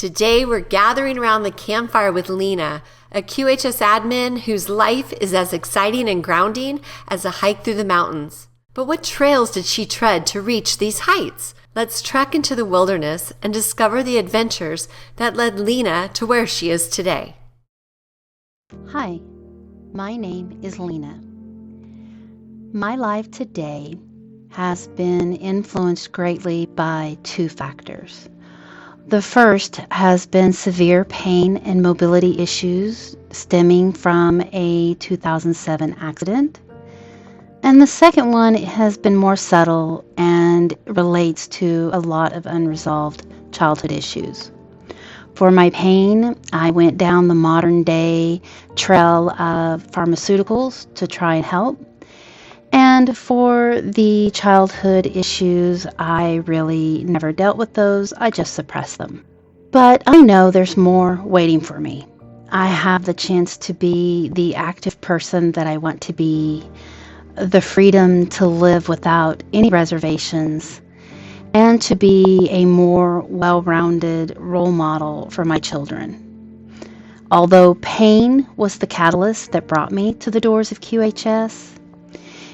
Today we're gathering around the campfire with Lena, a QHS admin whose life is as exciting and grounding as a hike through the mountains. But what trails did she tread to reach these heights? Let's trek into the wilderness and discover the adventures that led Lena to where she is today. Hi, my name is Lena. My life today has been influenced greatly by two factors. The first has been severe pain and mobility issues stemming from a 2007 accident. And the second one has been more subtle and relates to a lot of unresolved childhood issues. For my pain, I went down the modern day trail of pharmaceuticals to try and help. And for the childhood issues, I really never dealt with those. I just suppressed them. But I know there's more waiting for me. I have the chance to be the active person that I want to be, the freedom to live without any reservations, and to be a more well-rounded role model for my children. Although pain was the catalyst that brought me to the doors of QHS,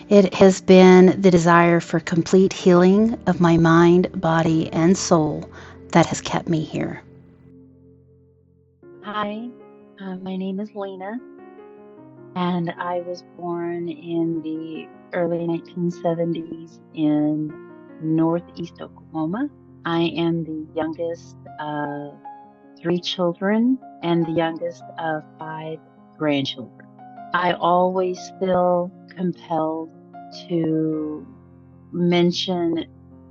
it has been the desire for complete healing of my mind, body, and soul that has kept me here. Hi, my name is Lena, and I was born in the early 1970s in northeast Oklahoma. I am the youngest of 3 children and the youngest of 5 grandchildren. I always feel compelled to mention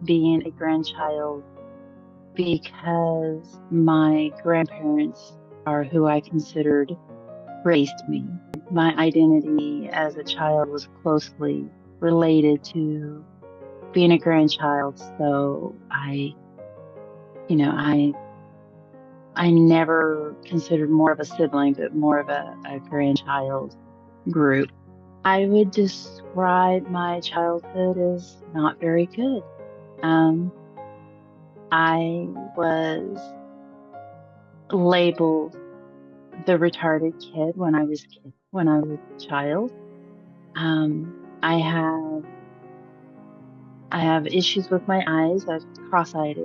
being a grandchild because my grandparents are who I considered raised me. My identity as a child was closely related to being a grandchild, so I never considered more of a sibling, but more of a grandchild group. I would describe my childhood as not very good. I was labeled the retarded kid when I was a child. I have issues with my eyes. I was cross-eyed,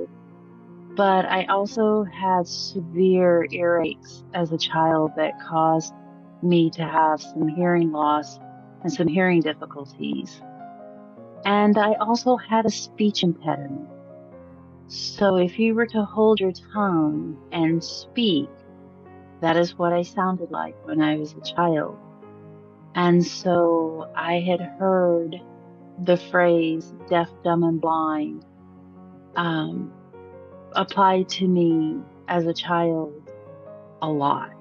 but I also had severe earaches as a child that caused me to have some hearing loss and some hearing difficulties. And I also had a speech impediment. So if you were to hold your tongue and speak, that is what I sounded like when I was a child. And so I had heard the phrase deaf, dumb, and blind applied to me as a child a lot.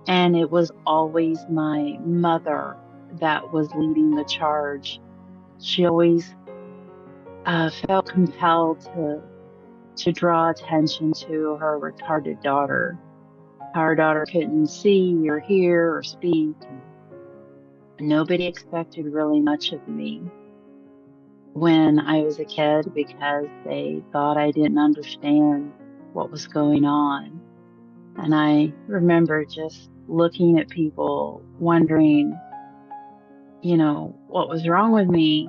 And it was always my mother that was leading the charge. She always felt compelled to draw attention to her retarded daughter. Our daughter couldn't see or hear or speak. Nobody expected really much of me when I was a kid because they thought I didn't understand what was going on. And I remember just looking at people wondering, what was wrong with me,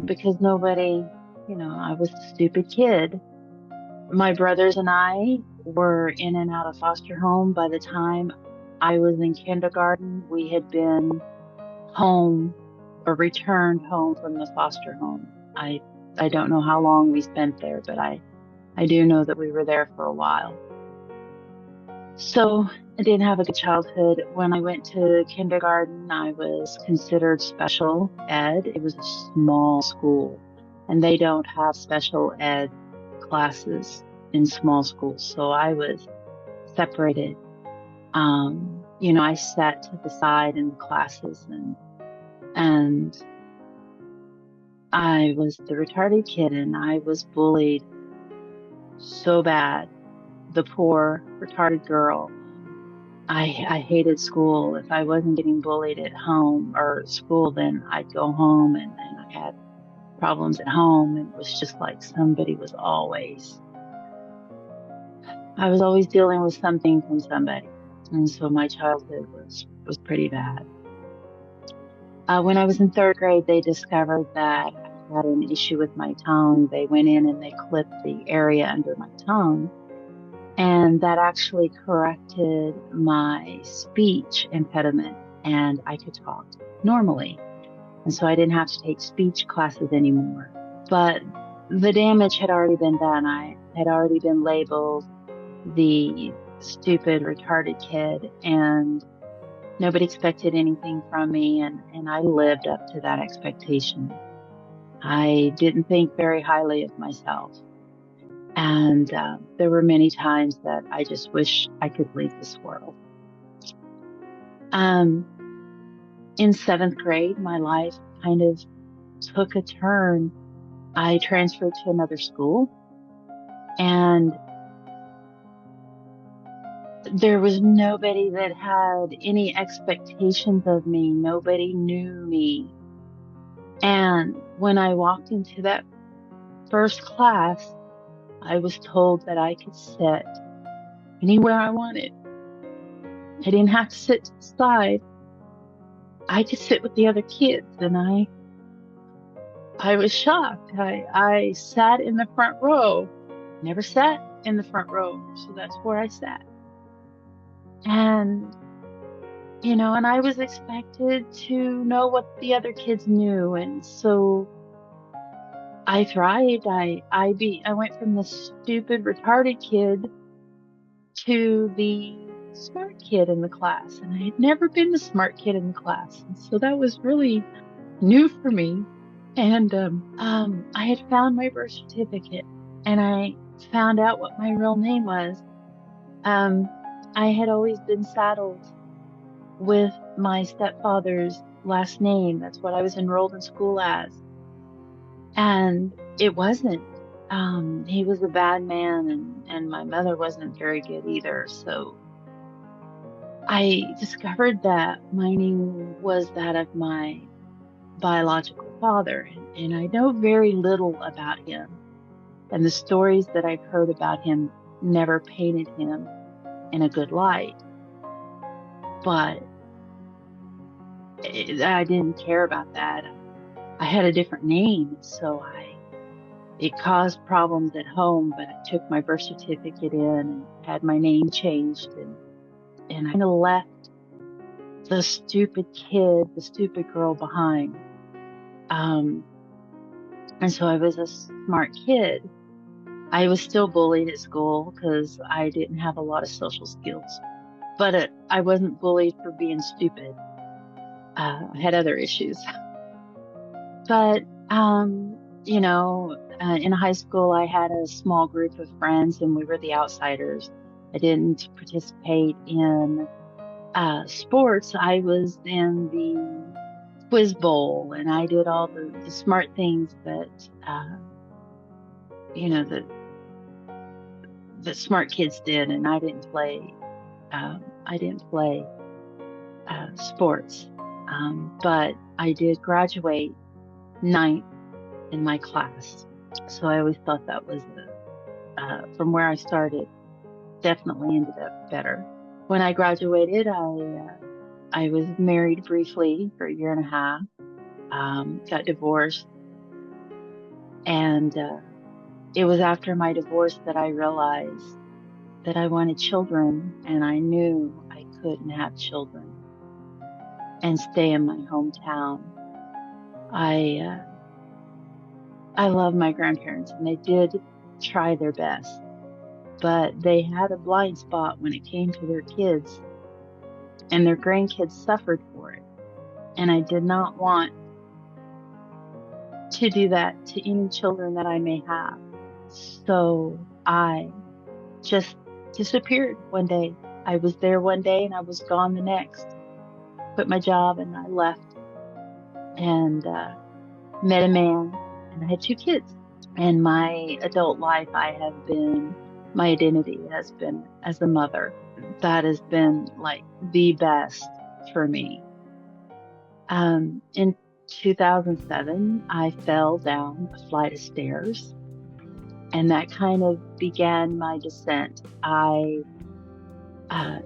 because nobody, I was a stupid kid. My brothers and I were in and out of foster home. By the time I was in kindergarten, we had been home or returned home from the foster home. I don't know how long we spent there, but I do know that we were there for a while. So I didn't have a good childhood. When I went to kindergarten, I was considered special ed. It was a small school, and they don't have special ed classes in small schools. So I was separated. I sat to the side in the classes, and I was the retarded kid, and I was bullied so bad. The poor retarded girl. I hated school. If I wasn't getting bullied at home or school, then I'd go home and I had problems at home. And it was just like somebody was always I was always dealing with something from somebody. And so my childhood was pretty bad. When I was in third grade, they discovered that I had an issue with my tongue. They went in and they clipped the area under my tongue. And that actually corrected my speech impediment, and I could talk normally. And so I didn't have to take speech classes anymore. But the damage had already been done. I had already been labeled the stupid, retarded kid, and nobody expected anything from me, and I lived up to that expectation. I didn't think very highly of myself. And there were many times that I just wish I could leave this world. In 7th grade, my life kind of took a turn. I transferred to another school, and there was nobody that had any expectations of me. Nobody knew me. And when I walked into that first class, I was told that I could sit anywhere I wanted. I didn't have to sit to the side. I could sit with the other kids, and I was shocked. I sat in the front row. Never sat in the front row, so that's where I sat. And and I was expected to know what the other kids knew, and so I thrived. I went from the stupid, retarded kid to the smart kid in the class, and I had never been the smart kid in the class, and so that was really new for me. And I had found my birth certificate, and I found out what my real name was. I had always been saddled with my stepfather's last name. That's what I was enrolled in school as. And it wasn't. He was a bad man, and my mother wasn't very good either. So I discovered that my name was that of my biological father, and I know very little about him. And the stories that I've heard about him never painted him in a good light. But I didn't care about that. I had a different name, so it caused problems at home, but I took my birth certificate in and had my name changed, and I kind of left the stupid kid, the stupid girl behind. And so I was a smart kid. I was still bullied at school because I didn't have a lot of social skills, but I wasn't bullied for being stupid. I had other issues. But, in high school, I had a small group of friends, and we were the outsiders. I didn't participate in sports. I was in the quiz bowl, and I did all the smart things that, the smart kids did, and I didn't play. Sports, but I did graduate 9th in my class. So I always thought that was from where I started, definitely ended up better. When I graduated, I was married briefly for a year and a half, got divorced, and it was after my divorce that I realized that I wanted children, and I knew I couldn't have children and stay in my hometown. I love my grandparents, and they did try their best, but they had a blind spot when it came to their kids, and their grandkids suffered for it. And I did not want to do that to any children that I may have. So I just disappeared one day. I was there one day and I was gone the next. Quit my job and I left, and met a man, and I had 2 kids. And my adult life, my identity has been as a mother. That has been like the best for me. In 2007, I fell down a flight of stairs, And that kind of began my descent. I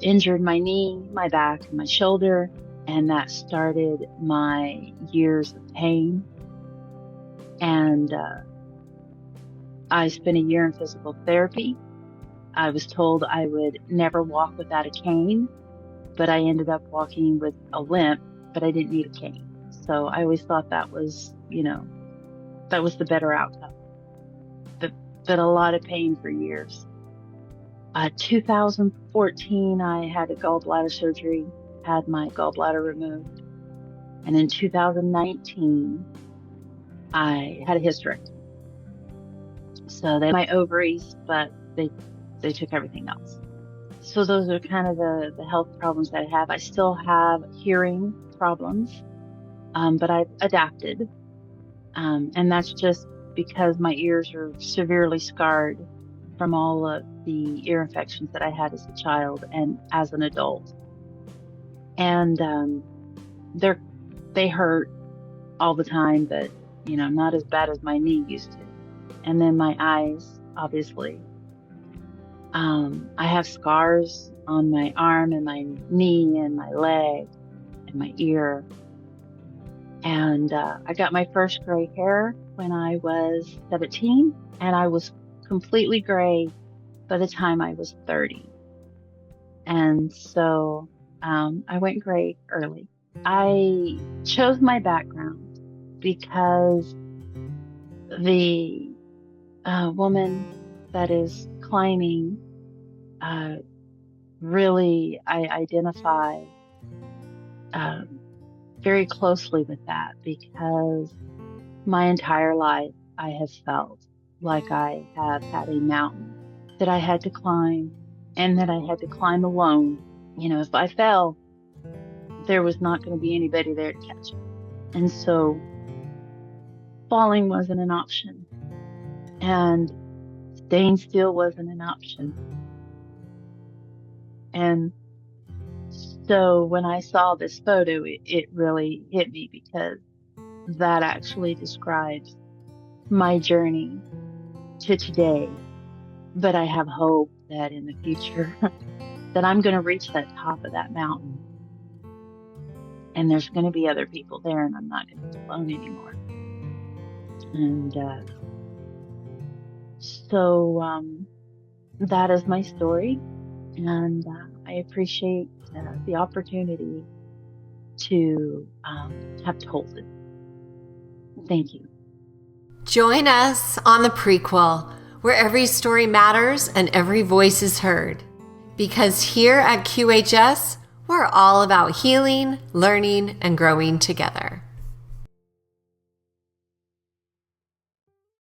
injured my knee, my back, and my shoulder, and that started my years of pain. And I spent a year in physical therapy. I was told I would never walk without a cane, but I ended up walking with a limp, but I didn't need a cane. So I always thought that was, that was the better outcome. But a lot of pain for years. 2014, I had a gallbladder surgery, had my gallbladder removed. And in 2019, I had a hysterectomy. So they had my ovaries, but they took everything else. So those are kind of the health problems that I have. I still have hearing problems, but I've adapted. And that's just because my ears are severely scarred from all of the ear infections that I had as a child and as an adult. And they hurt all the time, but not as bad as my knee used to. And then my eyes, obviously. I have scars on my arm and my knee and my leg and my ear. And I got my first gray hair when I was 17, and I was completely gray by the time I was 30. And so I went gray early. I chose my background because the woman that is climbing, really, I identify very closely with that, because my entire life I have felt like I have had a mountain that I had to climb, and that I had to climb alone. If I fell, there was not going to be anybody there to catch me. And so falling wasn't an option, and staying still wasn't an option. And so when I saw this photo, it really hit me, because that actually describes my journey to today. But I have hope that in the future that I'm going to reach that top of that mountain, and there's going to be other people there, and I'm not going to be alone anymore. And so that is my story, and I appreciate the opportunity to have told it. Thank you. Join us on the Prequel, where every story matters and every voice is heard. Because here at QHS, we're all about healing, learning, and growing together.